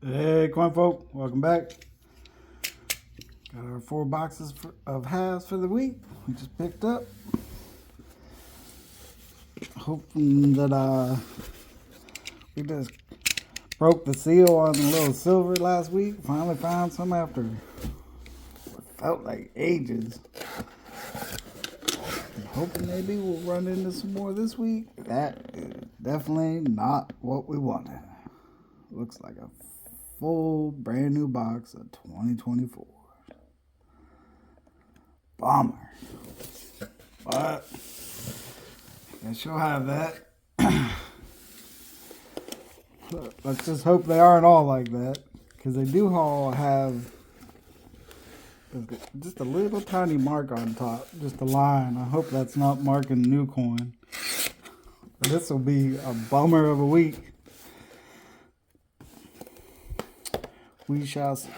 Hey, coin folk, welcome back. Got our 4 boxes of halves for the week. We just picked up. Hoping that we just broke the seal on the little silver last week. Finally found some after what felt like ages. Hoping maybe we'll run into some more this week. That is definitely not what we wanted. Looks like a full brand new box of 2024. Bomber. But I guess you'll have that. Let's just hope they aren't all like that, because they do all have just a little tiny mark on top, just a line. I hope that's not marking new coin. This will be a bummer of a week. We shall see.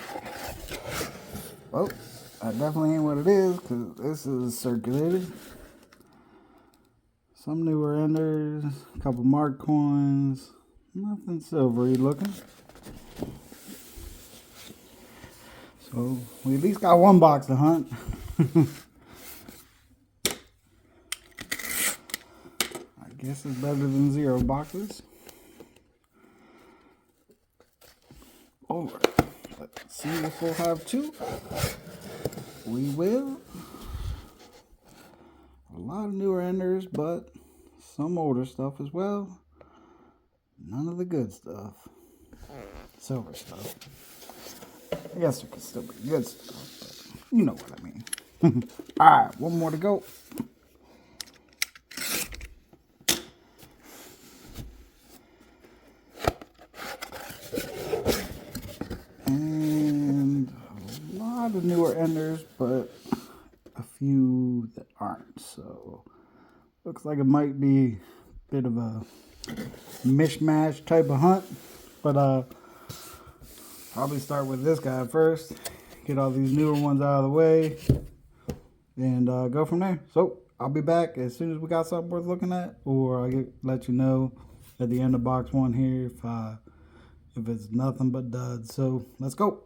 Oh, that definitely ain't what it is, because this is circulated. Some newer enders, a couple mark coins, nothing silvery looking. So we at least got one box to hunt. I guess it's better than 0 boxes. Alright, let's see if we'll have 2. We will. A lot of newer enders, but some older stuff as well. None of the good stuff. Silver stuff. I guess there could still be good stuff, but you know what I mean. Alright, one more to go. And a lot of newer enders, but a few that aren't. So looks like it might be a bit of a mishmash type of hunt. But probably start with this guy first. Get all these newer ones out of the way. And go from there. So I'll be back as soon as we got something worth looking at. Or I'll let you know at the end of box 1 here if it's nothing but duds. So let's go.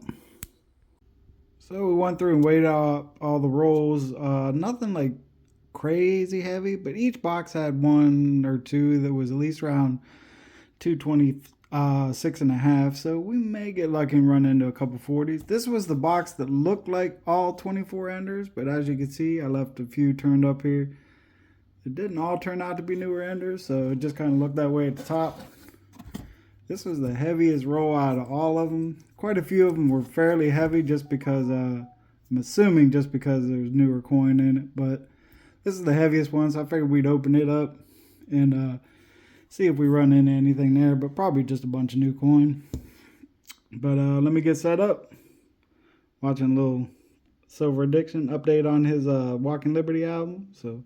So we went through and weighed out all the rolls. Nothing like crazy heavy, but each box had 1 or 2 that was at least around 226.5. So we may get lucky and run into a couple 40s. This was the box that looked like all 24 enders, but as you can see, I left a few turned up here. It didn't all turn out to be newer enders, so it just kind of looked that way at the top. This was the heaviest roll out of all of them. Quite a few of them were fairly heavy just because, I'm assuming just because there's newer coin in it. But this is the heaviest one, so I figured we'd open it up and see if we run into anything there. But probably just a bunch of new coin. But let me get set up. Watching a little Silver Addiction update on his Walking Liberty album. So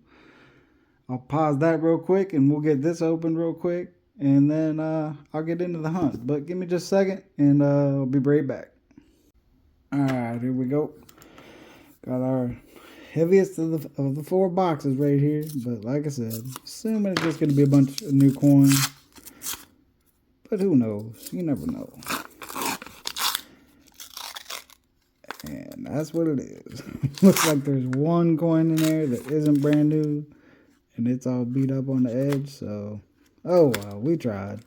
I'll pause that real quick and we'll get this open real quick. And then I'll get into the hunt. But give me just a second, and I'll be right back. Alright, here we go. Got our heaviest of the 4 boxes right here. But like I said, assuming it's just going to be a bunch of new coins. But who knows? You never know. And that's what it is. Looks like there's 1 coin in there that isn't brand new. And it's all beat up on the edge, so... Oh, well, we tried.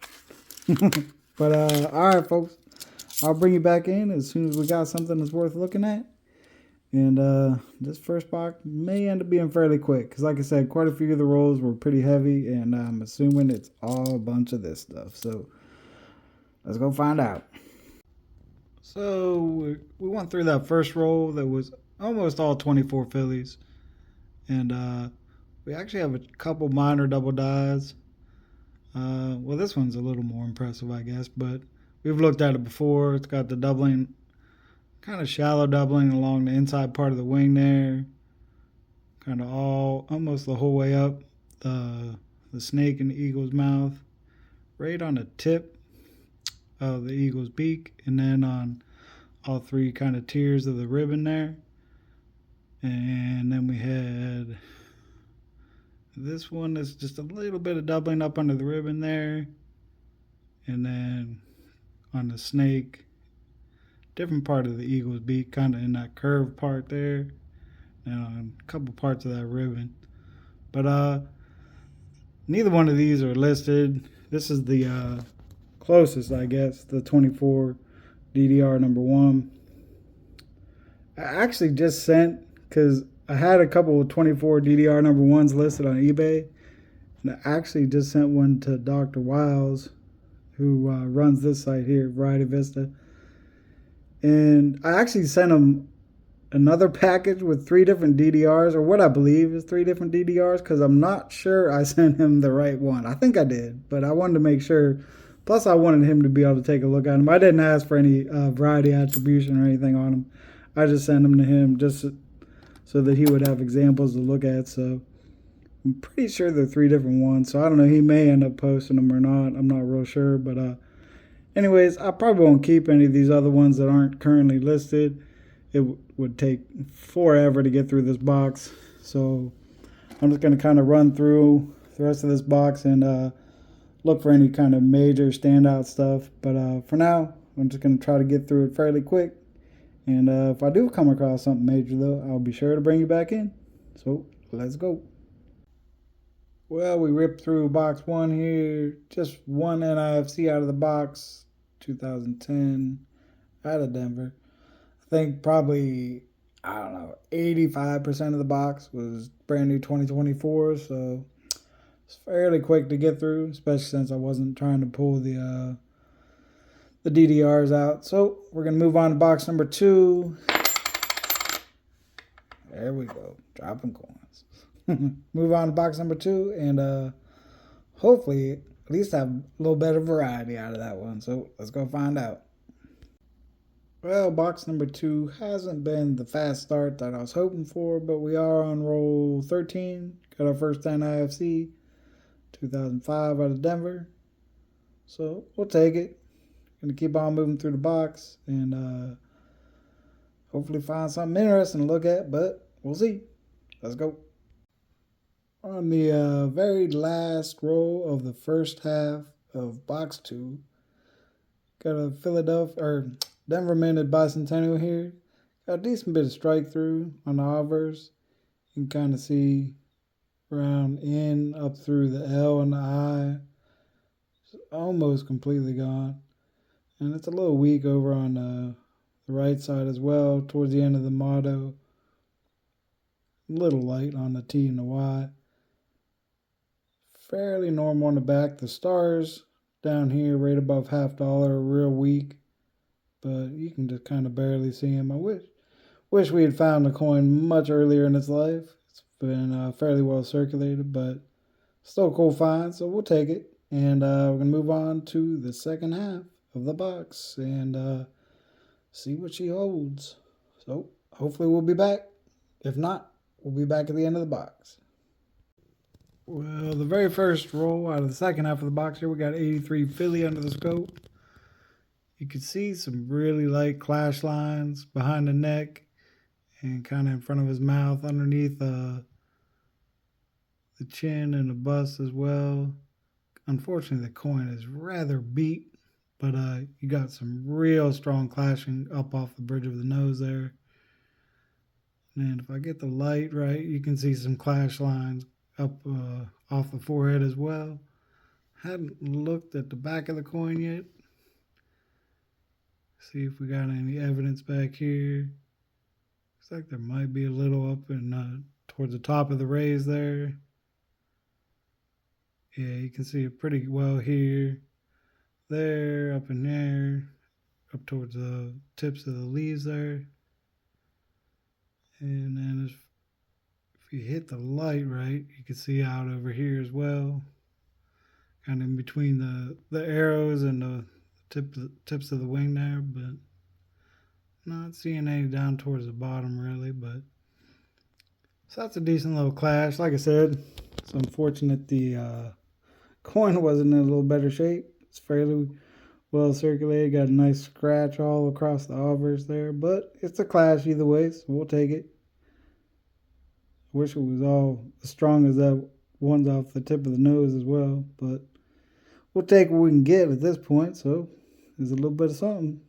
But, alright, folks. I'll bring you back in as soon as we got something that's worth looking at. And this first box may end up being fairly quick. Because, like I said, quite a few of the rolls were pretty heavy. And I'm assuming it's all a bunch of this stuff. So, let's go find out. So, we went through that first roll that was almost all 24 Phillies. And we actually have a couple minor double dies. Well, this one's a little more impressive, I guess, but we've looked at it before. It's got the doubling, kind of shallow doubling along the inside part of the wing there, kind of almost the whole way up the snake in the eagle's mouth, right on the tip of the eagle's beak, and then on all 3 kind of tiers of the ribbon there. And then we had this one is just a little bit of doubling up under the ribbon there. And then on the snake, different part of the eagle's beak, kind of in that curved part there, and a couple parts of that ribbon. But neither one of these are listed. This is the closest, I guess, the 24 DDR number one. I actually just sent, because I had a couple of 24 DDR number ones listed on eBay, and I actually just sent one to Dr. Wiles, who runs this site here, Variety Vista. And I actually sent him another package with 3 different DDRs, or what I believe is 3 different DDRs, because I'm not sure I sent him the right one. I think I did, but I wanted to make sure. Plus, I wanted him to be able to take a look at them. I didn't ask for any variety attribution or anything on them. I just sent them to him just so that he would have examples to look at. So I'm pretty sure they're 3 different ones. So I don't know. He may end up posting them or not. I'm not real sure. But anyways, I probably won't keep any of these other ones that aren't currently listed. It would take forever to get through this box. So I'm just going to kind of run through the rest of this box and look for any kind of major standout stuff. But for now, I'm just going to try to get through it fairly quick. And if I do come across something major, though, I'll be sure to bring you back in. So let's go. Well, we ripped through box 1 here. Just one NIFC out of the box. 2010 out of Denver. I think probably, I don't know, 85% of the box was brand new 2024. So it's fairly quick to get through, especially since I wasn't trying to pull the DDRs out. So we're going to move on to box number 2. There we go. Dropping coins. Move on to box number 2 and hopefully at least have a little bit of variety out of that one. So let's go find out. Well, box number 2 hasn't been the fast start that I was hoping for, but we are on roll 13. Got our first NIFC, 2005 out of Denver. So we'll take it. Gonna keep on moving through the box and hopefully find something interesting to look at, but we'll see. Let's go. On the very last roll of the first half of box 2, got a Philadelphia or Denver Minted Bicentennial here. Got a decent bit of strike through on the obverse. You can kind of see around N up through the L and the I. It's almost completely gone. And it's a little weak over on the right side as well, towards the end of the motto. A little light on the T and the Y. Fairly normal on the back. The stars down here right above $50 are real weak, but you can just kind of barely see them. I wish we had found the coin much earlier in its life. It's been fairly well circulated, but still a cool find, so we'll take it. And we're going to move on to the second half of the box and see what she holds. So hopefully we'll be back. If not, we'll be back at the end of the box. Well, the very first roll out of the second half of the box here, we got 83 Philly under the scope. You can see some really light clash lines behind the neck and kind of in front of his mouth, underneath the chin and the bust as well. Unfortunately, the coin is rather beat, but you got some real strong clashing up off the bridge of the nose there. And if I get the light right, you can see some clash lines up off the forehead as well. Hadn't looked at the back of the coin yet. See if we got any evidence back here. Looks like there might be a little up and towards the top of the raise there. Yeah, you can see it pretty well here. There, up in there, up towards the tips of the leaves there. And then if you hit the light right, you can see out over here as well. Kind of in between the arrows and the tips of the wing there, but not seeing any down towards the bottom really. But so that's a decent little clash. Like I said, it's unfortunate the coin wasn't in a little better shape. It's fairly well circulated. Got a nice scratch all across the obverse there, but it's a clash either way, so we'll take it. I wish it was all as strong as that one's off the tip of the nose as well, but we'll take what we can get at this point. So there's a little bit of something.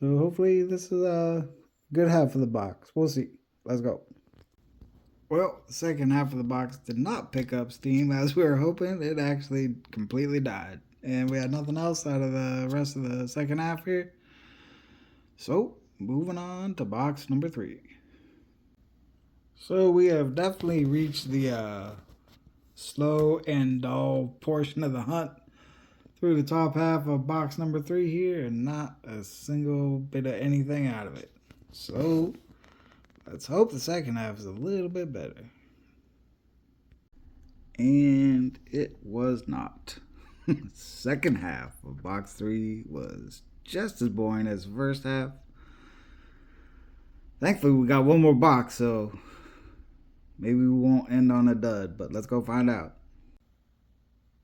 So hopefully this is a good half of the box. We'll see. Let's go. Well, the second half of the box did not pick up steam as we were hoping. It actually completely died. And we had nothing else out of the rest of the second half here. So, moving on to box number 3. So we have definitely reached the slow and dull portion of the hunt through the top half of box number 3 here, and not a single bit of anything out of it. So let's hope the second half is a little bit better. And it was not. Second half of box 3 was just as boring as the first half. Thankfully we got one more box, so maybe we won't end on a dud, but let's go find out.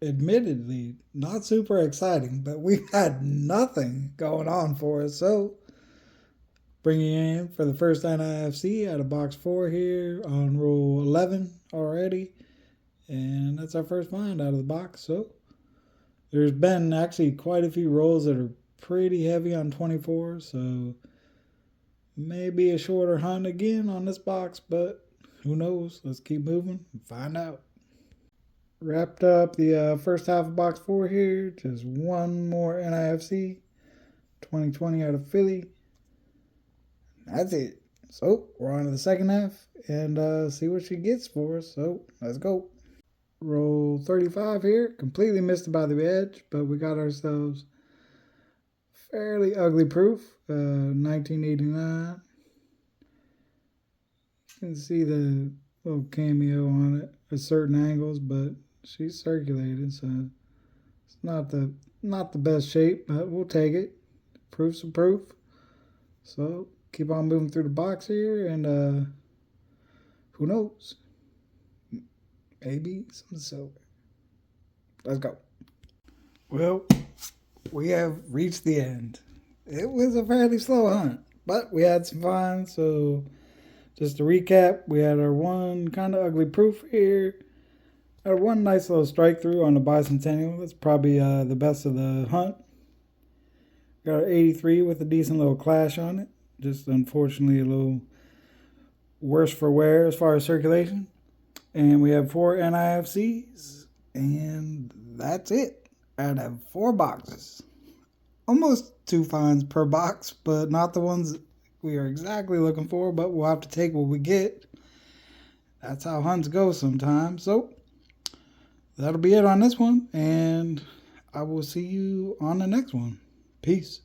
Admittedly, not super exciting, but we've had nothing going on for us. So, bringing in for the first NIFC out of box 4 here on roll 11 already. And that's our first find out of the box. So, there's been actually quite a few rolls that are pretty heavy on 24. So, maybe a shorter hunt again on this box, but who knows? Let's keep moving and find out. Wrapped up the first half of box 4 here. Just one more NIFC 2020 out of Philly. That's it. So we're on to the second half and see what she gets for us. So let's go. Roll 35 here. Completely missed it by the edge, but we got ourselves fairly ugly proof. 1989. You can see the little cameo on it at certain angles, but she's circulated, so it's not the best shape, but we'll take it. Proof's a proof. So keep on moving through the box here, and who knows? Maybe some silver. Let's go. Well, we have reached the end. It was a fairly slow hunt, but we had some fun. So just to recap, we had our one kind of ugly proof here. Our one nice little strike through on the Bicentennial. That's probably the best of the hunt. Got our 83 with a decent little clash on it. Just unfortunately a little worse for wear as far as circulation. And we have 4 NIFCs. And that's it. Out of 4 boxes. Almost 2 finds per box, but not the ones we are exactly looking for. But we'll have to take what we get. That's how hunts go sometimes. So that'll be it on this one, and I will see you on the next one. Peace.